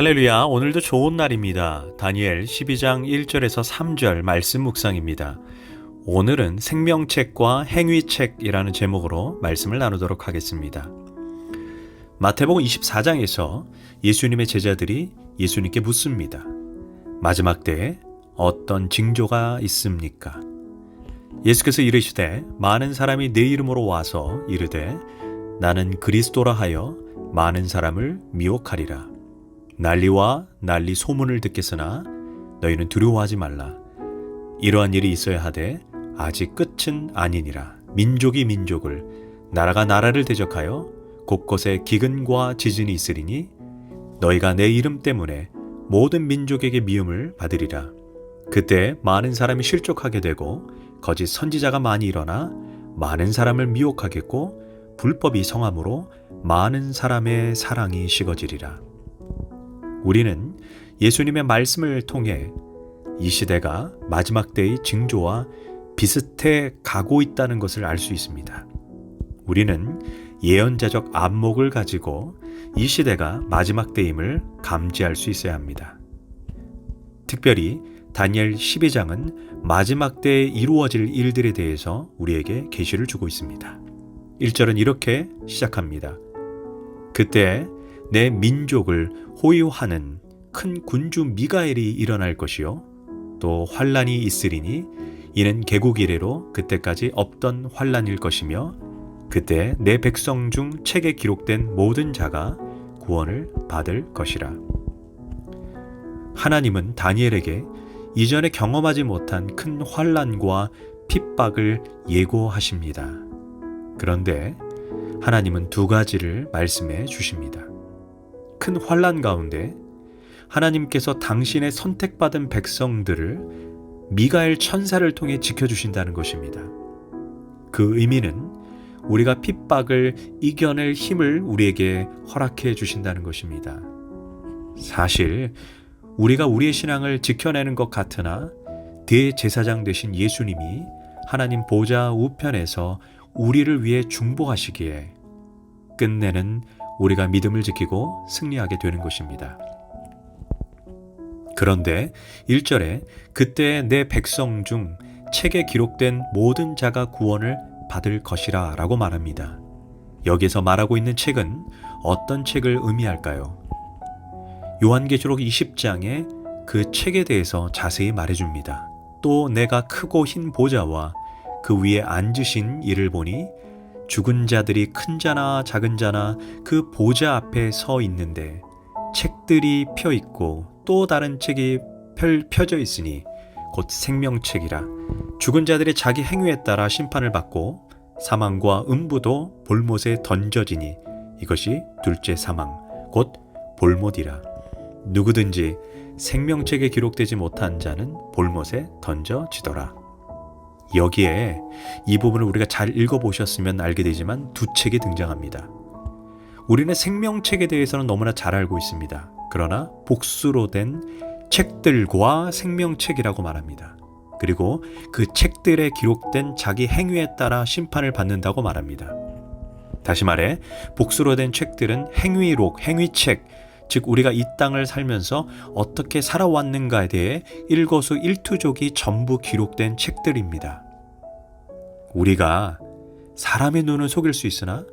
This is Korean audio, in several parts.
할렐루야, 오늘도 좋은 날입니다. 다니엘 12장 1절에서 3절 말씀 묵상입니다. 오늘은 생명책과 행위책이라는 제목으로 말씀을 나누도록 하겠습니다. 마태복음 24장에서 예수님의 제자들이 예수님께 묻습니다. 마지막 때에 어떤 징조가 있습니까? 예수께서 이르시되 많은 사람이 내 이름으로 와서 이르되 나는 그리스도라 하여 많은 사람을 미혹하리라. 난리와 난리 소문을 듣겠으나 너희는 두려워하지 말라. 이러한 일이 있어야 하되 아직 끝은 아니니라. 민족이 민족을, 나라가 나라를 대적하여 곳곳에 기근과 지진이 있으리니 너희가 내 이름 때문에 모든 민족에게 미움을 받으리라. 그때 많은 사람이 실족하게 되고 거짓 선지자가 많이 일어나 많은 사람을 미혹하겠고 불법이 성함으로 많은 사람의 사랑이 식어지리라. 우리는 예수님의 말씀을 통해 이 시대가 마지막 때의 징조와 비슷해 가고 있다는 것을 알 수 있습니다. 우리는 예언자적 안목을 가지고 이 시대가 마지막 때임을 감지할 수 있어야 합니다. 특별히 다니엘 12장은 마지막 때에 이루어질 일들에 대해서 우리에게 계시를 주고 있습니다. 1절은 이렇게 시작합니다. 그때 내 민족을 호위하는 큰 군주 미가엘이 일어날 것이요 또 환란이 있으리니 이는 개국 이래로 그때까지 없던 환란일 것이며 그때 내 백성 중 책에 기록된 모든 자가 구원을 받을 것이라. 하나님은 다니엘에게 이전에 경험하지 못한 큰 환란과 핍박을 예고하십니다. 그런데 하나님은 두 가지를 말씀해 주십니다. 큰 환란 가운데 하나님께서 당신의 선택받은 백성들을 미가엘 천사를 통해 지켜주신다는 것입니다. 그 의미는 우리가 핍박을 이겨낼 힘을 우리에게 허락해 주신다는 것입니다. 사실 우리가 우리의 신앙을 지켜내는 것 같으나 대제사장 되신 예수님이 하나님 보좌 우편에서 우리를 위해 중보하시기에 끝내는 우리가 믿음을 지키고 승리하게 되는 것입니다. 그런데 1절에 그때 내 백성 중 책에 기록된 모든 자가 구원을 받을 것이라 라고 말합니다. 여기서 말하고 있는 책은 어떤 책을 의미할까요? 요한계시록 20장에 그 책에 대해서 자세히 말해줍니다. 또 내가 크고 흰 보좌와 그 위에 앉으신 이를 보니 죽은 자들이 큰 자나 작은 자나 그 보좌 앞에 서 있는데 책들이 펴 있고 또 다른 책이 펴져 있으니 곧 생명책이라. 죽은 자들이 자기 행위에 따라 심판을 받고 사망과 음부도 볼못에 던져지니 이것이 둘째 사망 곧 볼못이라. 누구든지 생명책에 기록되지 못한 자는 볼못에 던져지더라. 여기에 이 부분을 우리가 잘 읽어보셨으면 알게 되지만 두 책이 등장합니다. 우리는 생명책에 대해서는 너무나 잘 알고 있습니다. 그러나 복수로 된 책들과 생명책이라고 말합니다. 그리고 그 책들에 기록된 자기 행위에 따라 심판을 받는다고 말합니다. 다시 말해 복수로 된 책들은 행위록, 행위책, 즉 우리가 이 땅을 살면서 어떻게 살아왔는가에 대해 일거수일투족이 전부 기록된 책들입니다. 우리가 사람의 눈을 속일 수 있으나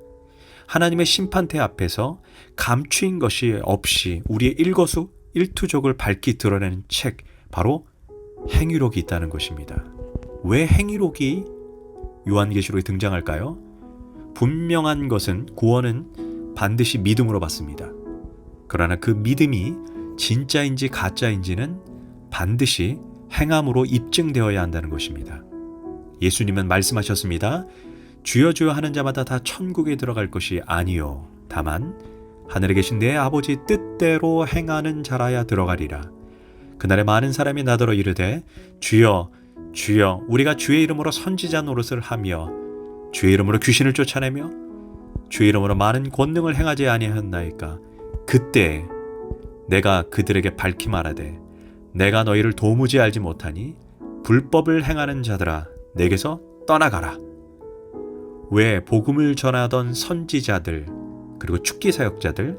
하나님의 심판대 앞에서 감추인 것이 없이 우리의 일거수일투족을 밝히 드러내는 책, 바로 행위록이 있다는 것입니다. 왜 행위록이 요한계시록에 등장할까요? 분명한 것은 구원은 반드시 믿음으로 받습니다. 그러나 그 믿음이 진짜인지 가짜인지는 반드시 행함으로 입증되어야 한다는 것입니다. 예수님은 말씀하셨습니다. 주여 주여 하는 자마다 다 천국에 들어갈 것이 아니요 다만 하늘에 계신 내 아버지 뜻대로 행하는 자라야 들어가리라. 그날에 많은 사람이 나더러 이르되 주여 주여 우리가 주의 이름으로 선지자 노릇을 하며 주의 이름으로 귀신을 쫓아내며 주의 이름으로 많은 권능을 행하지 아니하였나이까. 그때 내가 그들에게 밝히 말하되 내가 너희를 도무지 알지 못하니 불법을 행하는 자들아 내게서 떠나가라. 왜 복음을 전하던 선지자들 그리고 축기 사역자들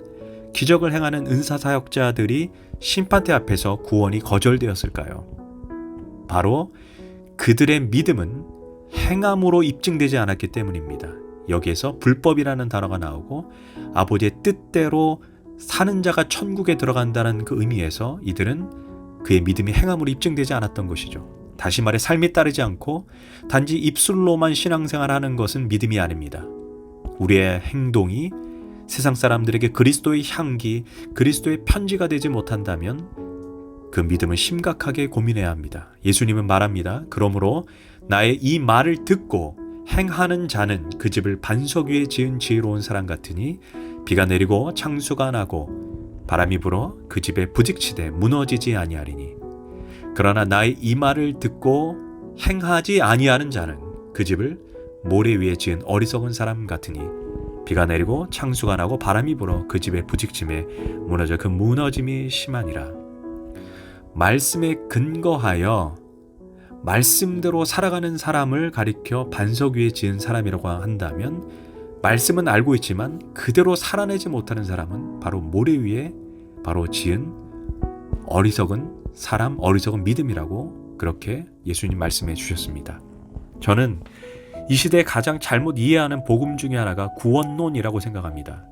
기적을 행하는 은사사역자들이 심판대 앞에서 구원이 거절되었을까요? 바로 그들의 믿음은 행함으로 입증되지 않았기 때문입니다. 여기에서 불법이라는 단어가 나오고 아버지의 뜻대로 사는 자가 천국에 들어간다는 그 의미에서 이들은 그의 믿음이 행함으로 입증되지 않았던 것이죠. 다시 말해 삶이 따르지 않고 단지 입술로만 신앙생활하는 것은 믿음이 아닙니다. 우리의 행동이 세상 사람들에게 그리스도의 향기, 그리스도의 편지가 되지 못한다면 그 믿음은 심각하게 고민해야 합니다. 예수님은 말합니다. 그러므로 나의 이 말을 듣고 행하는 자는 그 집을 반석 위에 지은 지혜로운 사람 같으니 비가 내리고 창수가 나고 바람이 불어 그 집에 부딪히되 무너지지 아니하리니 그러나 나의 이 말을 듣고 행하지 아니하는 자는 그 집을 모래 위에 지은 어리석은 사람 같으니 비가 내리고 창수가 나고 바람이 불어 그 집에 부딪힘에 무너져 그 무너짐이 심하니라. 말씀에 근거하여 말씀대로 살아가는 사람을 가리켜 반석 위에 지은 사람이라고 한다면 말씀은 알고 있지만 그대로 살아내지 못하는 사람은 바로 모래 위에 바로 지은 어리석은 사람, 어리석은 믿음이라고 그렇게 예수님 말씀해 주셨습니다. 저는 이 시대에 가장 잘못 이해하는 복음 중에 하나가 구원론이라고 생각합니다.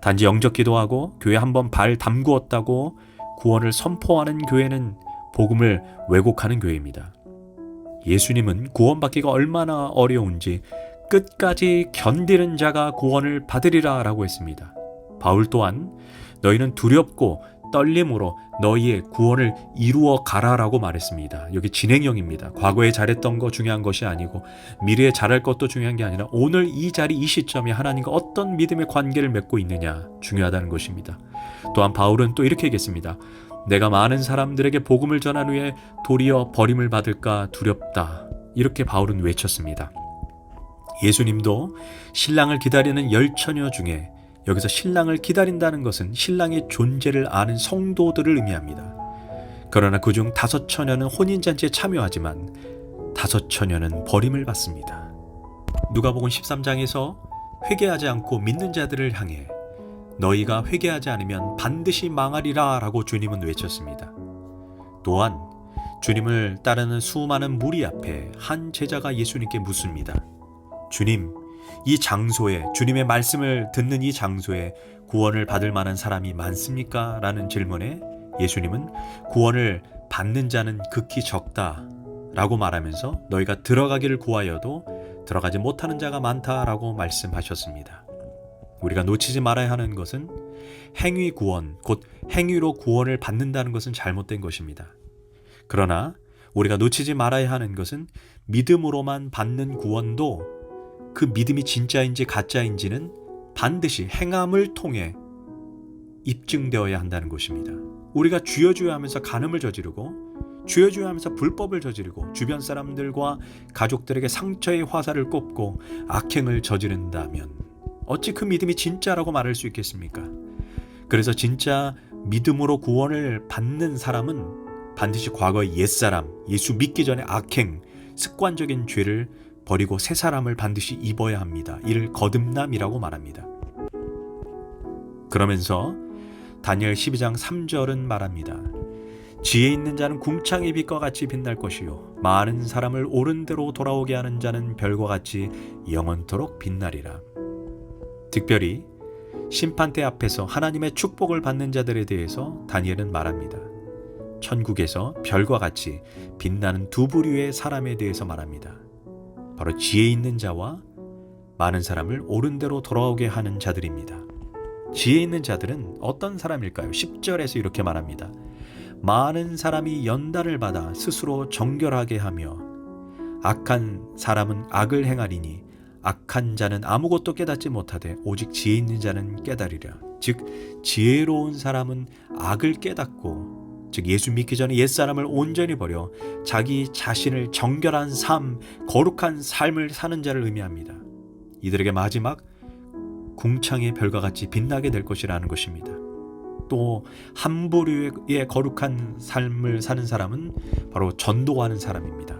단지 영접 기도하고 교회 한번 발 담그었다고 구원을 선포하는 교회는 복음을 왜곡하는 교회입니다. 예수님은 구원받기가 얼마나 어려운지 끝까지 견디는 자가 구원을 받으리라 라고 했습니다. 바울 또한 너희는 두렵고 떨림으로 너희의 구원을 이루어 가라라고 말했습니다. 여기 진행형입니다. 과거에 잘했던 거 중요한 것이 아니고 미래에 잘할 것도 중요한 게 아니라 오늘 이 자리 이 시점에 하나님과 어떤 믿음의 관계를 맺고 있느냐 중요하다는 것입니다. 또한 바울은 또 이렇게 얘기했습니다. 내가 많은 사람들에게 복음을 전한 후에 도리어 버림을 받을까 두렵다. 이렇게 바울은 외쳤습니다. 예수님도 신랑을 기다리는 열 처녀 중에 여기서 신랑을 기다린다는 것은 신랑의 존재를 아는 성도들을 의미합니다. 그러나 그중 5 처녀는 혼인잔치에 참여하지만 5 처녀는 버림을 받습니다. 누가복음 13장에서 회개하지 않고 믿는 자들을 향해 너희가 회개하지 않으면 반드시 망하리라 라고 주님은 외쳤습니다. 또한 주님을 따르는 수많은 무리 앞에 한 제자가 예수님께 묻습니다. 주님, 이 장소에 주님의 말씀을 듣는 이 장소에 구원을 받을 만한 사람이 많습니까? 라는 질문에 예수님은 구원을 받는 자는 극히 적다 라고 말하면서 너희가 들어가기를 구하여도 들어가지 못하는 자가 많다라고 말씀하셨습니다. 우리가 놓치지 말아야 하는 것은 행위 구원, 곧 행위로 구원을 받는다는 것은 잘못된 것입니다. 그러나 우리가 놓치지 말아야 하는 것은 믿음으로만 받는 구원도 그 믿음이 진짜인지 가짜인지는 반드시 행함을 통해 입증되어야 한다는 것입니다. 우리가 주여 주여 하면서 간음을 저지르고 주여 주여 하면서 불법을 저지르고 주변 사람들과 가족들에게 상처의 화살을 꼽고 악행을 저지른다면 어찌 그 믿음이 진짜라고 말할 수 있겠습니까? 그래서 진짜 믿음으로 구원을 받는 사람은 반드시 과거의 옛사람, 예수 믿기 전에 악행, 습관적인 죄를 버리고 새 사람을 반드시 입어야 합니다. 이를 거듭남이라고 말합니다. 그러면서 다니엘 12장 3절은 말합니다. 지혜 있는 자는 궁창의 빛과 같이 빛날 것이요 많은 사람을 옳은 대로 돌아오게 하는 자는 별과 같이 영원토록 빛나리라. 특별히 심판대 앞에서 하나님의 축복을 받는 자들에 대해서 다니엘은 말합니다. 천국에서 별과 같이 빛나는 2부류의 사람에 대해서 말합니다. 바로 지혜 있는 자와 많은 사람을 옳은 대로 돌아오게 하는 자들입니다. 지혜 있는 자들은 어떤 사람일까요? 10절에서 이렇게 말합니다. 많은 사람이 연단을 받아 스스로 정결하게 하며 악한 사람은 악을 행하리니 악한 자는 아무것도 깨닫지 못하되 오직 지혜 있는 자는 깨달으리라. 즉 지혜로운 사람은 악을 깨닫고 즉 예수 믿기 전에 옛사람을 온전히 버려 자기 자신을 정결한 삶, 거룩한 삶을 사는 자를 의미합니다. 이들에게 마지막 궁창의 별과 같이 빛나게 될 것이라는 것입니다. 또 한 부류의 거룩한 삶을 사는 사람은 바로 전도하는 사람입니다.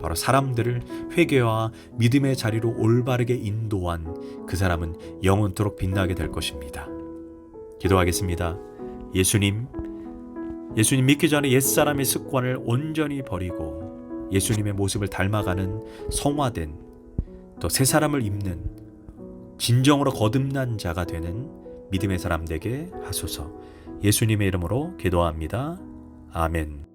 바로 사람들을 회개와 믿음의 자리로 올바르게 인도한 그 사람은 영원토록 빛나게 될 것입니다. 기도하겠습니다. 예수님 믿기 전에 옛사람의 습관을 온전히 버리고 예수님의 모습을 닮아가는 성화된 또 새 사람을 입는 진정으로 거듭난 자가 되는 믿음의 사람 되게 하소서. 예수님의 이름으로 기도합니다. 아멘.